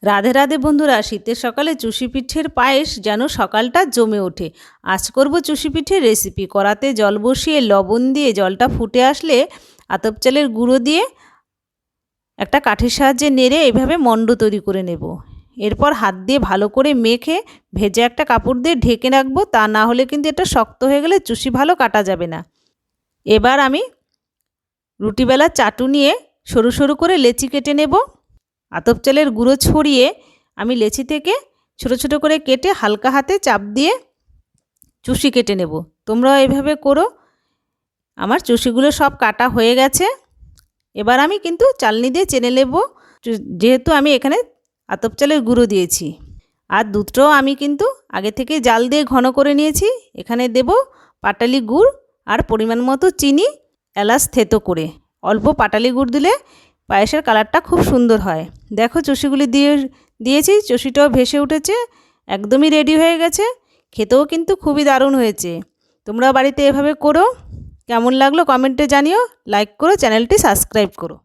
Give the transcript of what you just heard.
রাধে রাধে বন্ধুরা, শীতের সকালে চুষি পিঠের পায়েস যেন সকালটা জমে ওঠে। আজ করব চুষি পিঠের রেসিপি। কড়াতে জল বসিয়ে লবণ দিয়ে জলটা ফুটে আসলে আতপ চালের গুঁড়ো দিয়ে একটা কাঠির সাহায্যে নেড়ে এভাবে মণ্ড তৈরি করে নেব। এরপর হাত দিয়ে ভালো করে মেখে ভেজে একটা কাপড় দিয়ে ঢেকে রাখবো, তা না হলে কিন্তু এটা শক্ত হয়ে গেলে চুষি ভালো কাটা যাবে না। এবার আমি রুটি বেলার চাটু নিয়ে সরু সরু করে লেচি কেটে নেব। আতপ চালের গুঁড়ো ছড়িয়ে আমি লেচি থেকে ছোট ছোট করে কেটে হালকা হাতে চাপ দিয়ে চুষি কেটে নেব। তোমরাও এভাবে করো। আমার চুষিগুলো সব কাটা হয়ে গেছে। এবার আমি কিন্তু চালনি দিয়ে চেনে নেব, যেহেতু আমি এখানে আতপ চালের গুঁড়ো দিয়েছি। আর দুধটাও আমি কিন্তু আগে থেকে জাল দিয়ে ঘন করে নিয়েছি। এখানে দেব পাটালি গুড় আর পরিমাণ মতো চিনি, এলাচ থেতো করে। অল্প পাটালি গুড় দিলে পায়েসের কালারটা খুব সুন্দর হয়। দেখো চুষিগুলি দিয়েছি, চুষিটাও ভেসে উঠেছে, একদমই রেডি হয়ে গেছে। খেতেও কিন্তু খুবই দারুণ হয়েছে। তোমরা বাড়িতে এভাবে করো। কেমন লাগলো কমেন্টে জানিও। লাইক করো, চ্যানেলটি সাবস্ক্রাইব করো।